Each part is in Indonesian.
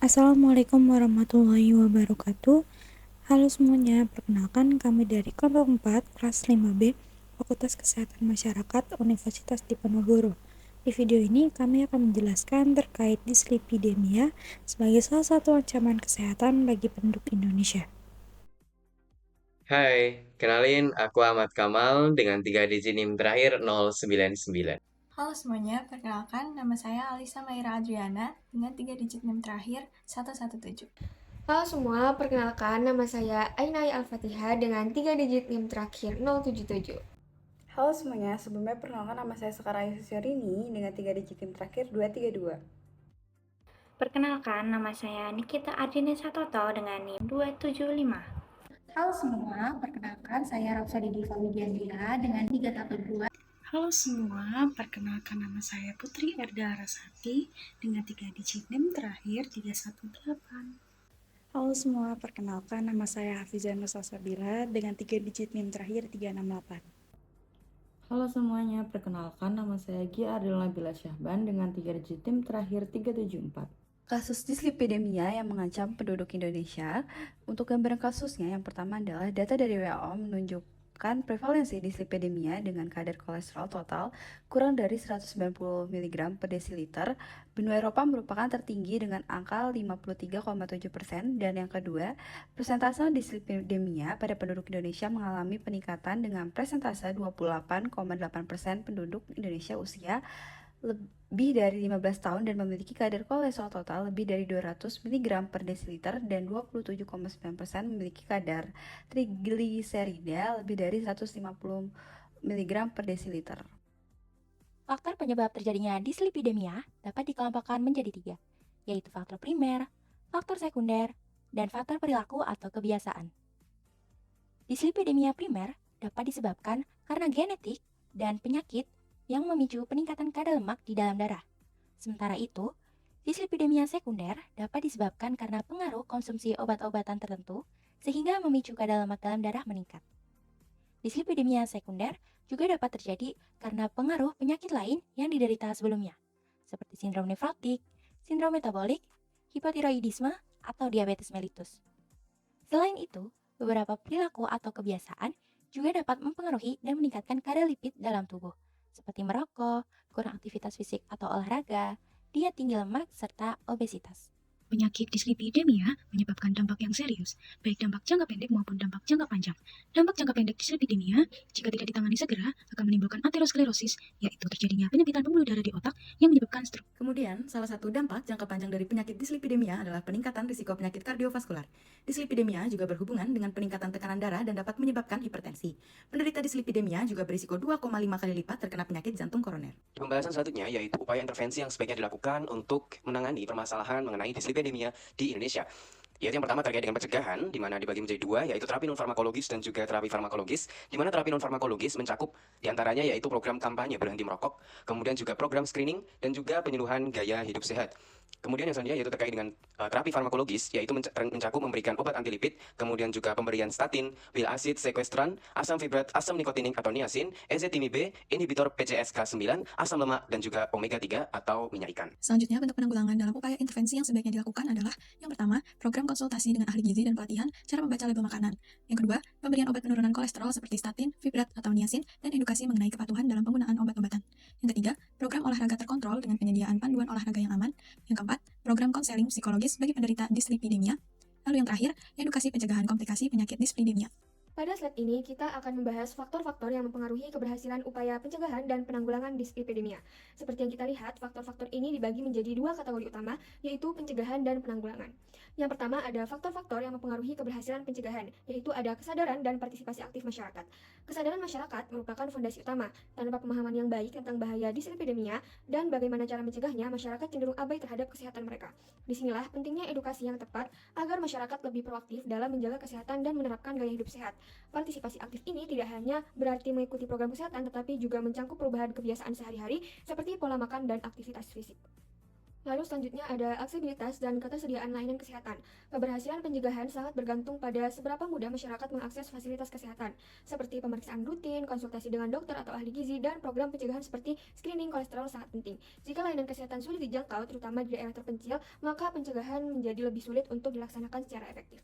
Assalamualaikum warahmatullahi wabarakatuh. Halo semuanya, perkenalkan kami dari kelompok 4 kelas 5B Fakultas Kesehatan Masyarakat Universitas Diponegoro. Di video ini kami akan menjelaskan terkait dislipidemia sebagai salah satu ancaman kesehatan bagi penduduk Indonesia. Hai, kenalin aku Ahmad Kamal dengan 3 digit NIM terakhir 099. Halo semuanya, perkenalkan nama saya Alisa Maira Adriana dengan 3 digit NIM terakhir 117. Halo semua, perkenalkan nama saya Ainai Al-Fatihah dengan 3 digit NIM terakhir 077. Halo semuanya, sebelumnya perkenalkan nama saya Sekar Ayu Susyarini dengan 3 digit NIM terakhir 232. Perkenalkan, nama saya Nikita Ardinesa Toto dengan NIM 275. Halo semua, perkenalkan saya Rapsadi Diva Widiandira dengan 312. Halo semua, perkenalkan nama saya Putri Erda Arasati dengan 3 digit NIM terakhir 318. Halo semua, perkenalkan nama saya Hafizah Nusa Sabila dengan 3 digit NIM terakhir 368. Halo semuanya, perkenalkan nama saya Gia Ardila Bila Syahban dengan 3 digit NIM terakhir 374. Kasus dislipidemia yang mengancam penduduk Indonesia. Untuk gambaran kasusnya, yang pertama adalah data dari WHO menunjukkan prevalensi dislipidemia dengan kadar kolesterol total kurang dari 190 mg per desiliter. Benua Eropa merupakan tertinggi dengan angka 53,7%, dan yang kedua, persentase dislipidemia pada penduduk Indonesia mengalami peningkatan dengan persentase 28,8% penduduk Indonesia usia lebih dari 15 tahun dan memiliki kadar kolesterol total lebih dari 200 mg per desiliter, dan 27,9% memiliki kadar trigliserida lebih dari 150 mg per desiliter. Faktor penyebab terjadinya dislipidemia dapat dikelompokkan menjadi 3, yaitu faktor primer, faktor sekunder, dan faktor perilaku atau kebiasaan. Dislipidemia primer dapat disebabkan karena genetik dan penyakit yang memicu peningkatan kadar lemak di dalam darah. Sementara itu, dislipidemia sekunder dapat disebabkan karena pengaruh konsumsi obat-obatan tertentu sehingga memicu kadar lemak dalam darah meningkat. Dislipidemia sekunder juga dapat terjadi karena pengaruh penyakit lain yang diderita sebelumnya, seperti sindrom nefrotik, sindrom metabolik, hipotiroidisme, atau diabetes mellitus. Selain itu, beberapa perilaku atau kebiasaan juga dapat mempengaruhi dan meningkatkan kadar lipid dalam tubuh, seperti merokok, kurang aktivitas fisik atau olahraga, diet tinggi lemak, serta obesitas. Penyakit dislipidemia menyebabkan dampak yang serius, baik dampak jangka pendek maupun dampak jangka panjang. Dampak jangka pendek dislipidemia, jika tidak ditangani segera, akan menimbulkan aterosklerosis, yaitu terjadinya penyempitan pembuluh darah di otak yang menyebabkan stroke. Kemudian, salah satu dampak jangka panjang dari penyakit dislipidemia adalah peningkatan risiko penyakit kardiovaskular. Dislipidemia juga berhubungan dengan peningkatan tekanan darah dan dapat menyebabkan hipertensi. Penderita dislipidemia juga berisiko 2,5 kali lipat terkena penyakit jantung koroner. Pembahasan selanjutnya yaitu upaya intervensi yang sebaiknya dilakukan untuk menangani permasalahan mengenai dislipidemia di Indonesia. Yaitu yang pertama terkait dengan pencegahan, di mana dibagi menjadi 2, yaitu terapi non-farmakologis dan juga terapi farmakologis, di mana terapi non-farmakologis mencakup diantaranya yaitu program kampanye berhenti merokok, kemudian juga program screening, dan juga penyuluhan gaya hidup sehat. Kemudian yang selanjutnya yaitu terkait dengan terapi farmakologis, yaitu mencakup memberikan obat antilipid, kemudian juga pemberian statin, bile acid, sequestran, asam fibrat, asam nikotinik atau niacin, ezetimibe, inhibitor PCSK9, asam lemak, dan juga omega 3 atau minyak ikan. Selanjutnya, bentuk penanggulangan dalam upaya intervensi yang sebaiknya dilakukan adalah yang pertama, program konsultasi dengan ahli gizi dan pelatihan cara membaca label makanan. Yang kedua, pemberian obat penurunan kolesterol seperti statin, fibrat, atau niacin, dan edukasi mengenai kepatuhan dalam penggunaan obat-obatan. Yang ketiga, program olahraga terkontrol dengan penyediaan panduan olahraga yang aman. Yang keempat, program konseling psikologis bagi penderita dislipidemia. Lalu yang terakhir, edukasi pencegahan komplikasi penyakit dislipidemia. Pada slide ini, kita akan membahas faktor-faktor yang mempengaruhi keberhasilan upaya pencegahan dan penanggulangan dislipidemia. Seperti yang kita lihat, faktor-faktor ini dibagi menjadi 2 kategori utama, yaitu pencegahan dan penanggulangan. Yang pertama ada faktor-faktor yang mempengaruhi keberhasilan pencegahan, yaitu ada kesadaran dan partisipasi aktif masyarakat. Kesadaran masyarakat merupakan fondasi utama. Tanpa pemahaman yang baik tentang bahaya dislipidemia dan bagaimana cara mencegahnya, masyarakat cenderung abai terhadap kesehatan mereka. Disinilah pentingnya edukasi yang tepat agar masyarakat lebih proaktif dalam menjaga kesehatan dan menerapkan gaya hidup sehat. Partisipasi aktif ini tidak hanya berarti mengikuti program kesehatan, tetapi juga mencangkup perubahan kebiasaan sehari-hari seperti pola makan dan aktivitas fisik. Lalu selanjutnya ada aksesibilitas dan ketersediaan layanan kesehatan. Keberhasilan pencegahan sangat bergantung pada seberapa mudah masyarakat mengakses fasilitas kesehatan, seperti pemeriksaan rutin, konsultasi dengan dokter atau ahli gizi, dan program pencegahan seperti screening kolesterol sangat penting. Jika layanan kesehatan sulit dijangkau, terutama di daerah terpencil, maka pencegahan menjadi lebih sulit untuk dilaksanakan secara efektif.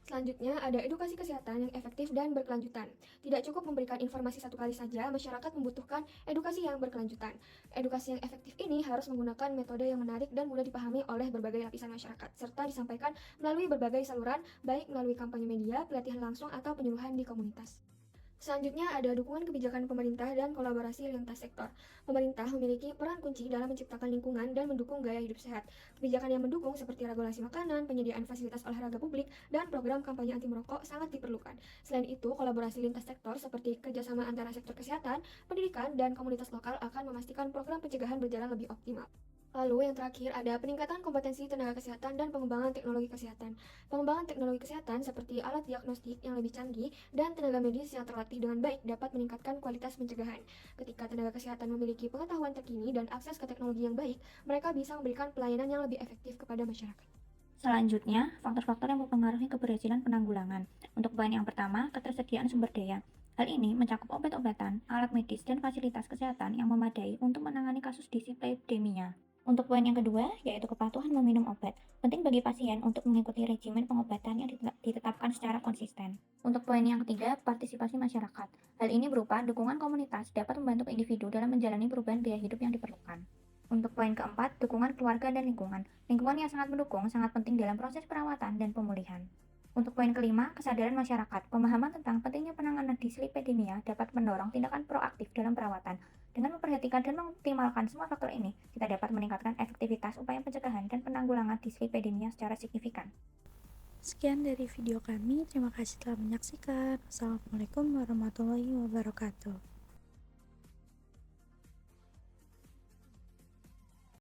Selanjutnya, ada edukasi kesehatan yang efektif dan berkelanjutan. Tidak cukup memberikan informasi satu kali saja, masyarakat membutuhkan edukasi yang berkelanjutan. Edukasi yang efektif ini harus menggunakan metode yang menarik dan mudah dipahami oleh berbagai lapisan masyarakat, serta disampaikan melalui berbagai saluran, baik melalui kampanye media, pelatihan langsung, atau penyuluhan di komunitas. Selanjutnya ada dukungan kebijakan pemerintah dan kolaborasi lintas sektor. Pemerintah memiliki peran kunci dalam menciptakan lingkungan dan mendukung gaya hidup sehat. Kebijakan yang mendukung seperti regulasi makanan, penyediaan fasilitas olahraga publik, dan program kampanye anti merokok sangat diperlukan. Selain itu, kolaborasi lintas sektor seperti kerjasama antara sektor kesehatan, pendidikan, dan komunitas lokal akan memastikan program pencegahan berjalan lebih optimal. Lalu yang terakhir ada peningkatan kompetensi tenaga kesehatan dan pengembangan teknologi kesehatan. Pengembangan teknologi kesehatan seperti alat diagnostik yang lebih canggih dan tenaga medis yang terlatih dengan baik dapat meningkatkan kualitas pencegahan. Ketika tenaga kesehatan memiliki pengetahuan terkini dan akses ke teknologi yang baik, mereka bisa memberikan pelayanan yang lebih efektif kepada masyarakat. Selanjutnya, faktor-faktor yang mempengaruhi keberhasilan penanggulangan. Untuk poin yang pertama, ketersediaan sumber daya. Hal ini mencakup obat-obatan, alat medis, dan fasilitas kesehatan yang memadai untuk menangani kasus dislipidemia. Untuk poin yang kedua, yaitu kepatuhan meminum obat. Penting bagi pasien untuk mengikuti regimen pengobatan yang ditetapkan secara konsisten. Untuk poin yang ketiga, partisipasi masyarakat. Hal ini berupa dukungan komunitas dapat membantu individu dalam menjalani perubahan gaya hidup yang diperlukan. Untuk poin keempat, dukungan keluarga dan lingkungan. Lingkungan yang sangat mendukung sangat penting dalam proses perawatan dan pemulihan. Untuk poin kelima, kesadaran masyarakat. Pemahaman tentang pentingnya penanganan dislipidemia dapat mendorong tindakan proaktif dalam perawatan. Dengan memperhatikan dan mengoptimalkan semua faktor ini, kita dapat meningkatkan efektivitas upaya pencegahan dan penanggulangan dislipidemia secara signifikan. Sekian dari video kami, terima kasih telah menyaksikan. Wassalamualaikum warahmatullahi wabarakatuh.